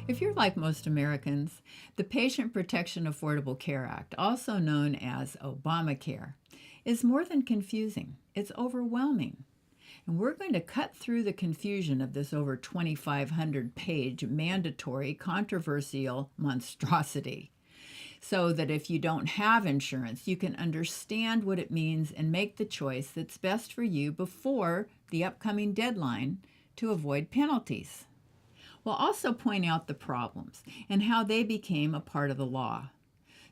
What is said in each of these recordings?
If you're like most Americans, the Patient Protection Affordable Care Act, also known as Obamacare, is more than confusing. It's overwhelming. And we're going to cut through the confusion of this over 2,500 page mandatory controversial monstrosity so that if you don't have insurance, you can understand what it means and make the choice that's best for you before the upcoming deadline to avoid penalties. We'll also point out the problems and how they became a part of the law.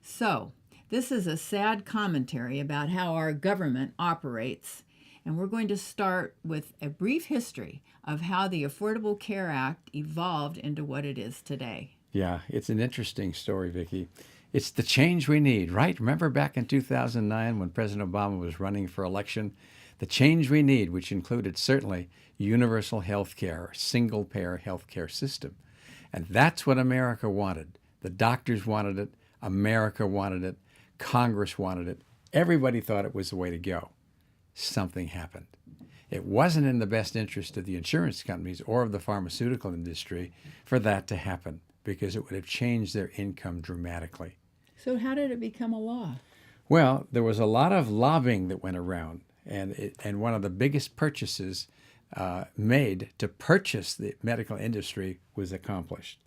So, this is a sad commentary about how our government operates, and we're going to start with a brief history of how the Affordable Care Act evolved into what it is today. Yeah, it's an interesting story, Vicki. It's the change we need, right? Remember back in 2009 when President Obama was running for election? The change we need, which included certainly universal health care, single payer health care system. And that's what America wanted. The doctors wanted it. America wanted it. Congress wanted it. Everybody thought it was the way to go. Something happened. It wasn't in the best interest of the insurance companies or of the pharmaceutical industry for that to happen because it would have changed their income dramatically. So, how did it become a law? Well, there was a lot of lobbying that went around, and one of the biggest purchases made to purchase the medical industry was accomplished.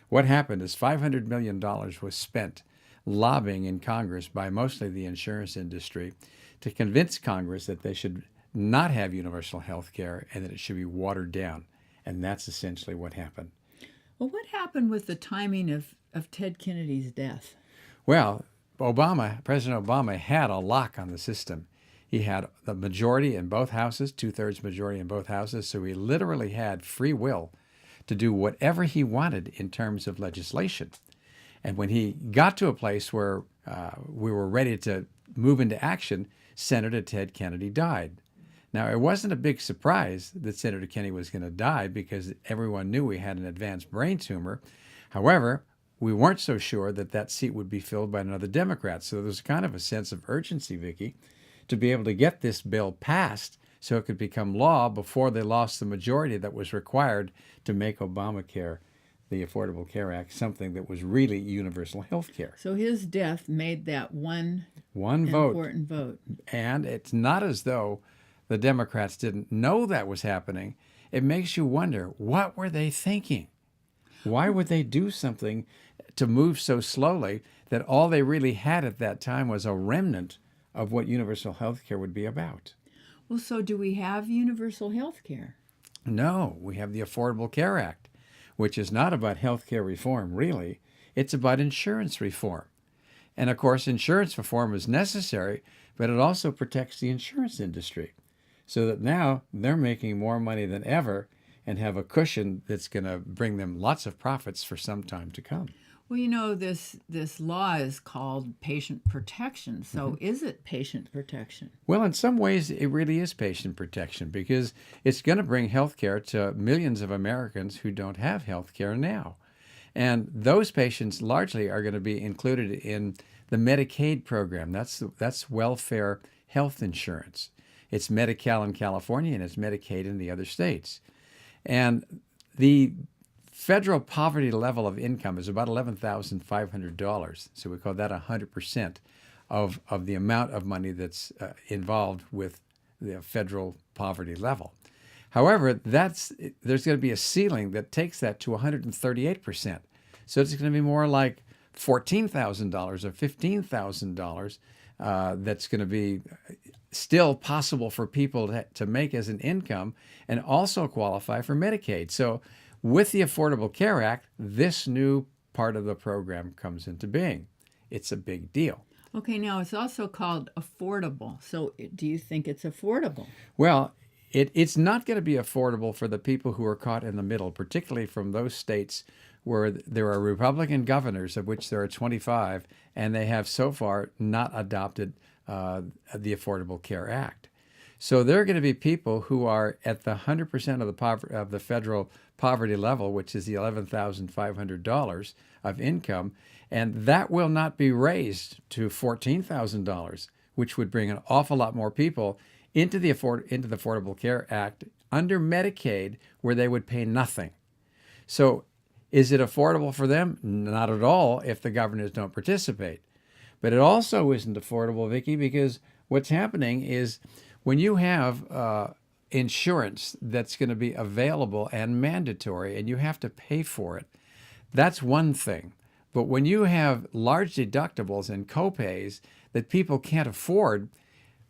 What happened is $500 million was spent lobbying in Congress by mostly the insurance industry to convince Congress that they should not have universal health care and that it should be watered down. And that's essentially what happened. Well, what happened with the timing of Ted Kennedy's death? Well, President Obama had a lock on the system. He had the majority in both houses, 2/3 majority in both houses, so he literally had free will to do whatever he wanted in terms of legislation. And when he got to a place where we were ready to move into action, Senator Ted Kennedy died. Now, it wasn't a big surprise that Senator Kennedy was going to die because everyone knew he had an advanced brain tumor. However, we weren't so sure that that seat would be filled by another Democrat. So there was kind of a sense of urgency, Vicki, to be able to get this bill passed so it could become law before they lost the majority that was required to make Obamacare, the Affordable Care Act, something that was really universal health care. So his death made that one important vote. And it's not as though the Democrats didn't know that was happening. It makes you wonder, what were they thinking? Why would they do something to move so slowly that all they really had at that time was a remnant of what universal health care would be about? Well, so do we have universal health care? No, we have the Affordable Care Act, which is not about health care reform, really. It's about insurance reform. And of course, insurance reform is necessary, but it also protects the insurance industry so that now they're making more money than ever and have a cushion that's going to bring them lots of profits for some time to come. Well, you know, this law is called patient protection. So is it patient protection? Well, in some ways, it really is patient protection because it's going to bring health care to millions of Americans who don't have health care now. And those patients largely are going to be included in the Medicaid program. That's welfare health insurance. It's Medi-Cal in California and it's Medicaid in the other states. And the federal poverty level of income is about $11,500. So we call that 100% of the amount of money that's involved with the federal poverty level. However, there's going to be a ceiling that takes that to 138%. So it's going to be more like $14,000 or $15,000 that's going to be still possible for people to make as an income and also qualify for Medicaid. So with the Affordable Care Act, this new part of the program comes into being. It's a big deal. Okay, now it's also called affordable. So do you think it's affordable? Well, it's not going to be affordable for the people who are caught in the middle, particularly from those states where there are Republican governors, of which there are 25, and they have so far not adopted the Affordable Care Act. So there are going to be people who are at the 100% of the federal poverty level, which is the $11,500 of income, and that will not be raised to $14,000, which would bring an awful lot more people into the Affordable Care Act under Medicaid, where they would pay nothing. So Is it affordable for them? Not at all if the governors don't participate. But it also isn't affordable, Vicki, because what's happening is when you have insurance that's going to be available and mandatory and you have to pay for it, that's one thing. But when you have large deductibles and copays that people can't afford,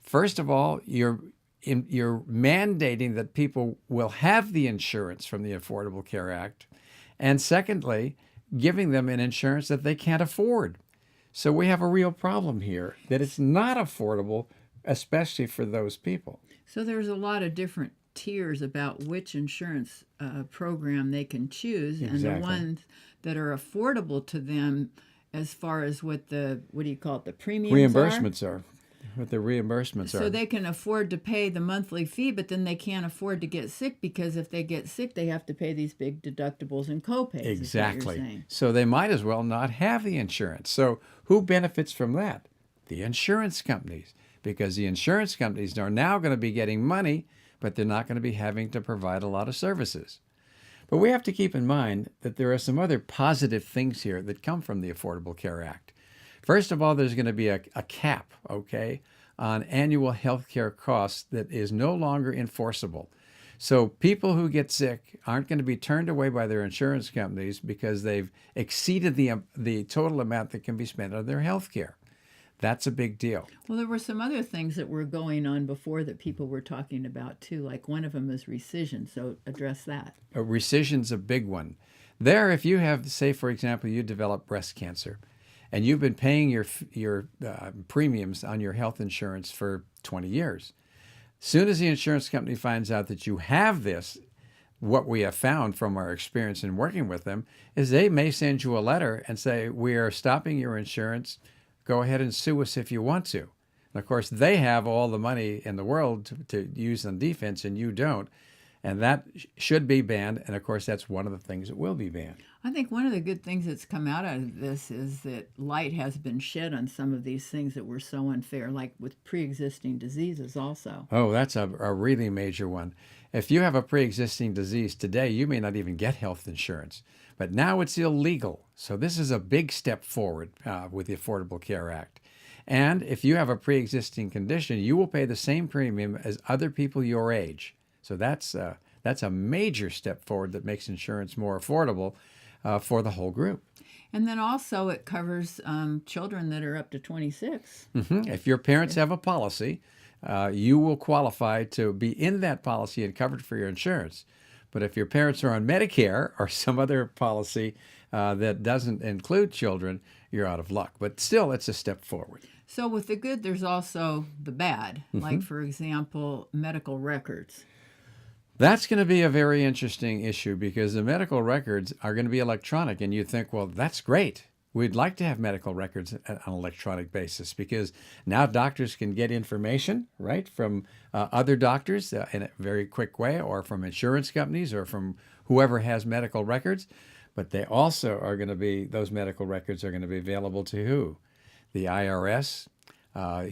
first of all, you're mandating that people will have the insurance from the Affordable Care Act. And secondly, giving them an insurance that they can't afford. So we have a real problem here that it's not affordable, especially for those people. So there's a lot of different tiers about which insurance program they can choose, and the ones that are affordable to them as far as what do you call it, the premiums reimbursements are. What the reimbursements are. So they can afford to pay the monthly fee, but then they can't afford to get sick because if they get sick, they have to pay these big deductibles and copays. Exactly. So they might as well not have the insurance. So who benefits from that? The insurance companies, because the insurance companies are now going to be getting money, but they're not going to be having to provide a lot of services. But we have to keep in mind that there are some other positive things here that come from the Affordable Care Act. First of all, there's going to be a cap, okay, on annual health care costs that is no longer enforceable. So people who get sick aren't going to be turned away by their insurance companies because they've exceeded the total amount that can be spent on their health care. That's a big deal. Well, there were some other things that were going on before that people were talking about, too. Like one of them is rescission, so address that. Rescission's a big one. There, if you have, say, for example, you develop breast cancer, and you've been paying your premiums on your health insurance for 20 years. Soon as the insurance company finds out that you have this, what we have found from our experience in working with them is they may send you a letter and say, we are stopping your insurance. Go ahead and sue us if you want to. And of course, they have all the money in the world to use on defense, and you don't. And that should be banned. And of course, that's one of the things that will be banned. I think one of the good things that's come out of this is that light has been shed on some of these things that were so unfair, like with pre-existing diseases also. Oh, that's a really major one. If you have a pre-existing disease today, you may not even get health insurance. But now it's illegal. So this is a big step forward with the Affordable Care Act. And if you have a pre-existing condition, you will pay the same premium as other people your age. So that's a major step forward that makes insurance more affordable for the whole group. And then also it covers children that are up to 26. Mm-hmm. If your parents have a policy, you will qualify to be in that policy and covered for your insurance. But if your parents are on Medicare or some other policy that doesn't include children, you're out of luck. But still, it's a step forward. So with the good, there's also the bad. Mm-hmm. Like, for example, medical records. That's going to be a very interesting issue because the medical records are going to be electronic. And you think, well, that's great. We'd like to have medical records on an electronic basis because now doctors can get information, right, from other doctors in a very quick way, or from insurance companies, or from whoever has medical records. But they also are going to be, those medical records are going to be available to who? The IRS,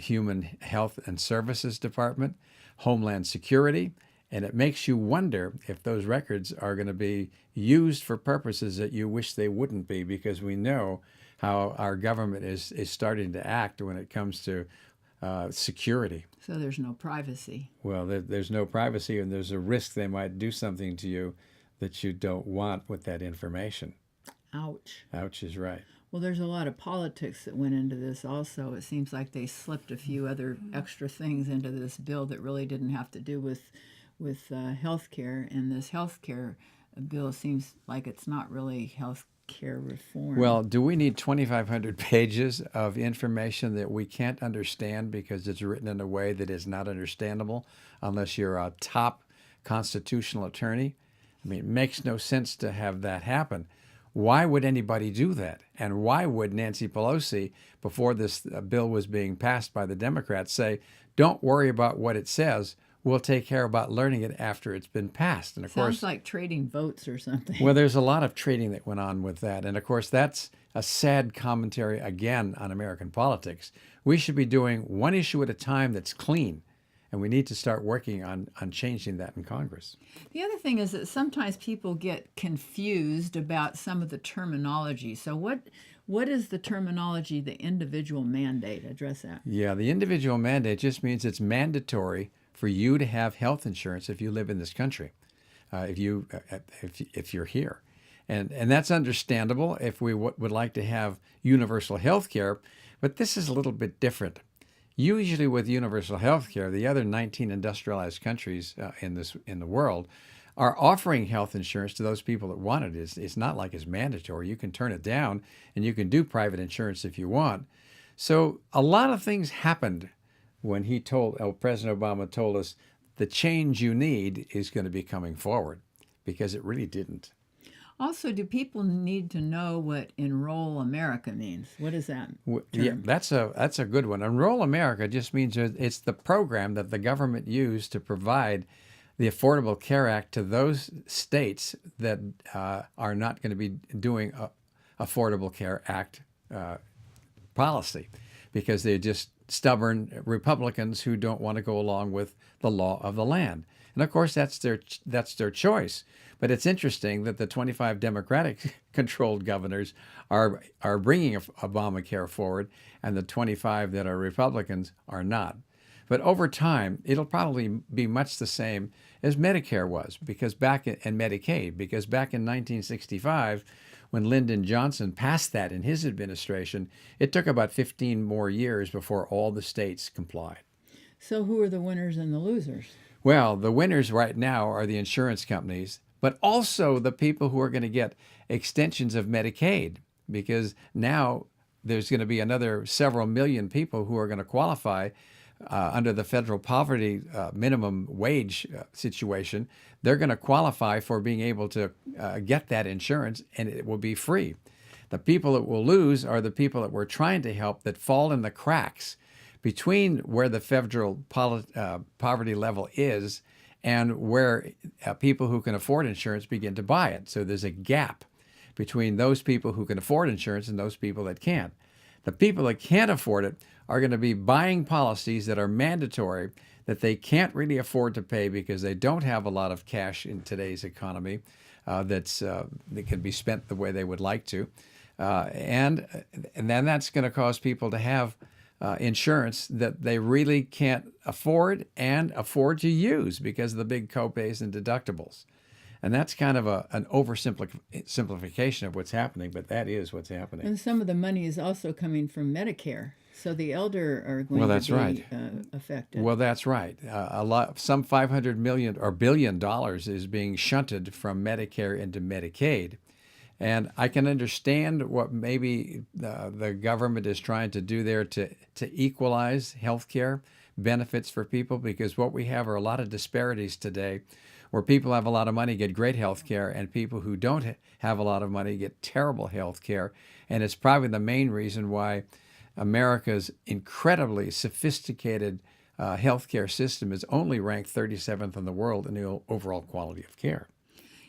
Human Health and Services Department, Homeland Security. And it makes you wonder if those records are going to be used for purposes that you wish they wouldn't be, because we know how our government is starting to act when it comes to security. So there's no privacy. Well, there's no privacy, and there's a risk they might do something to you that you don't want with that information. Ouch. Ouch is right. Well, there's a lot of politics that went into this also. It seems like they slipped a few other extra things into this bill that really didn't have to do with health care, and this health care bill seems like it's not really health care reform. Well, do we need 2,500 pages of information that we can't understand because it's written in a way that is not understandable unless you're a top constitutional attorney? I mean, it makes no sense to have that happen. Why would anybody do that? And why would Nancy Pelosi, before this bill was being passed by the Democrats, say, don't worry about what it says, we'll take care about learning it after it's been passed? And of course, sounds like trading votes or something. Well, there's a lot of trading that went on with that. And of course, that's a sad commentary again on American politics. We should be doing one issue at a time that's clean And we need to start working on changing that in Congress. The other thing is that sometimes people get confused about some of the terminology. So what is the terminology, the individual mandate? Address that. Yeah, the individual mandate just means it's mandatory for you to have health insurance if you live in this country, if you're here. And that's understandable if we would like to have universal health care, but this is a little bit different. Usually with universal health care, the other 19 industrialized countries in the world are offering health insurance to those people that want it. It's not like it's mandatory. You can turn it down, and you can do private insurance if you want. So a lot of things happened when President Obama told us the change you need is going to be coming forward, because it really didn't. Also, do people need to know what Enroll America means? What is that term? Yeah, that's a good one. Enroll America just means it's the program that the government used to provide the Affordable Care Act to those states that are not going to be doing Affordable Care Act policy, because they're just stubborn Republicans who don't want to go along with the law of the land. And of course, that's their choice. But it's interesting that the 25 Democratic-controlled governors are bringing Obamacare forward, and the 25 that are Republicans are not. But over time, it'll probably be much the same as Medicare was, and Medicaid, because back in 1965, when Lyndon Johnson passed that in his administration, it took about 15 more years before all the states complied. So who are the winners and the losers? Well, the winners right now are the insurance companies, but also the people who are going to get extensions of Medicaid, because now there's going to be another several million people who are going to qualify under the federal poverty minimum wage situation. They're going to qualify for being able to get that insurance, and it will be free. The people that will lose are the people that we're trying to help that fall in the cracks between where the federal poverty level is and where people who can afford insurance begin to buy it. So there's a gap between those people who can afford insurance and those people that can't. The people that can't afford it are going to be buying policies that are mandatory, that they can't really afford to pay because they don't have a lot of cash in today's economy that can be spent the way they would like to. And then that's going to cause people to have insurance that they really can't afford and afford to use because of the big copays and deductibles. And that's kind of an oversimplification of what's happening, but that is what's happening. And some of the money is also coming from Medicare. So the elder are going to be affected. Well, that's right. Some $500 million or $1 billion is being shunted from Medicare into Medicaid. And I can understand what maybe the government is trying to do there to equalize health care benefits for people, because what we have are a lot of disparities today where people have a lot of money get great health care and people who don't have a lot of money get terrible health care. And it's probably the main reason why America's incredibly sophisticated health care system is only ranked 37th in the world in the overall quality of care.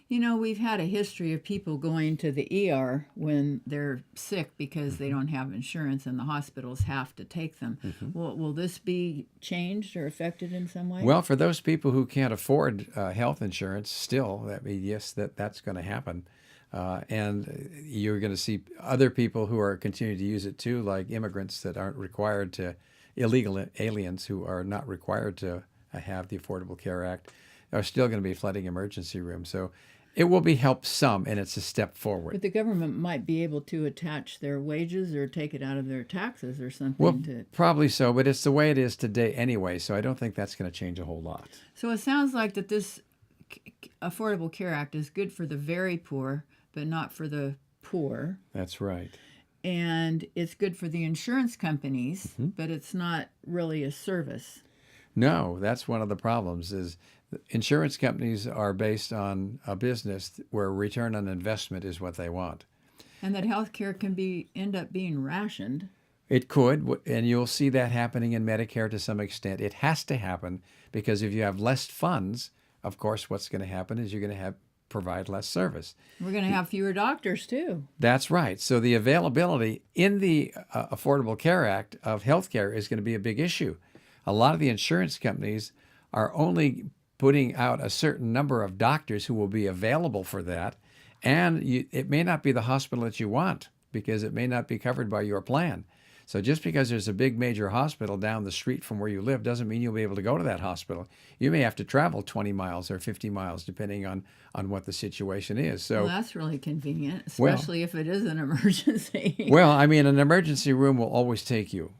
You know, we've had a history of people going to the ER when they're sick because they don't have insurance and the hospitals have to take them. Will this be changed or affected in some way? Well, for those people who can't afford health insurance, still, yes, that's going to happen. And you're going to see other people who are continuing to use it too, like immigrants that aren't required to, illegal aliens who are not required to have the Affordable Care Act, are still going to be flooding emergency rooms. So it will be helped some, and it's a step forward. But the government might be able to attach their wages or take it out of their taxes or something. Well, probably so, but it's the way it is today anyway, so I don't think that's going to change a whole lot. So it sounds like that this Affordable Care Act is good for the very poor, but not for the poor. That's right. And it's good for the insurance companies, but it's not really a service. No, that's one of the problems is insurance companies are based on a business where return on investment is what they want. And that healthcare can end up being rationed. It could, and you'll see that happening in Medicare to some extent. It has to happen because if you have less funds, of course, what's going to happen is you're going to provide less service. We're going to have fewer doctors, too. That's right. So the availability in the Affordable Care Act of healthcare is going to be a big issue. a lot of the insurance companies are only putting out a certain number of doctors who will be available for that. And it may not be the hospital that you want because it may not be covered by your plan. So just because there's a big major hospital down the street from where you live doesn't mean you'll be able to go to that hospital. You may have to travel 20 miles or 50 miles depending on what the situation is. So Well, that's really convenient, especially if it is an emergency. well, I mean, an emergency room will always take you,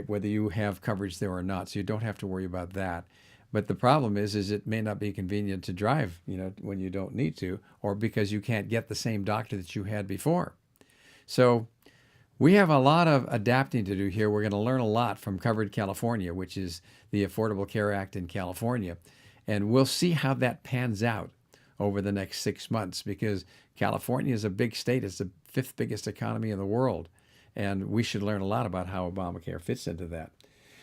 whether you have coverage there or not. So you don't have to worry about that. But the problem is it may not be convenient to drive, when you don't need to, or because you can't get the same doctor that you had before. So we have a lot of adapting to do here. We're going to learn a lot from Covered California, which is the Affordable Care Act in California. And we'll see how that pans out over the next 6 months, because California is a big state. It's the 5th biggest economy in the world. And we should learn a lot about how Obamacare fits into that.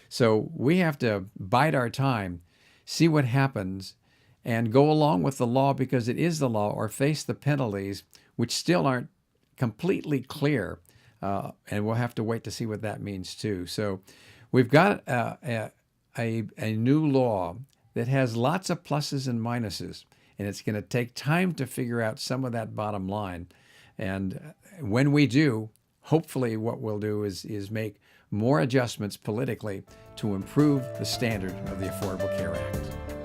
So we have to bide our time, see what happens, and go along with the law because it is the law, or face the penalties, which still aren't completely clear. And we'll have to wait to see what that means too. So we've got a new law that has lots of pluses and minuses, and it's going to take time to figure out some of that bottom line. And when we do, hopefully what we'll do is make more adjustments politically to improve the standard of the Affordable Care Act.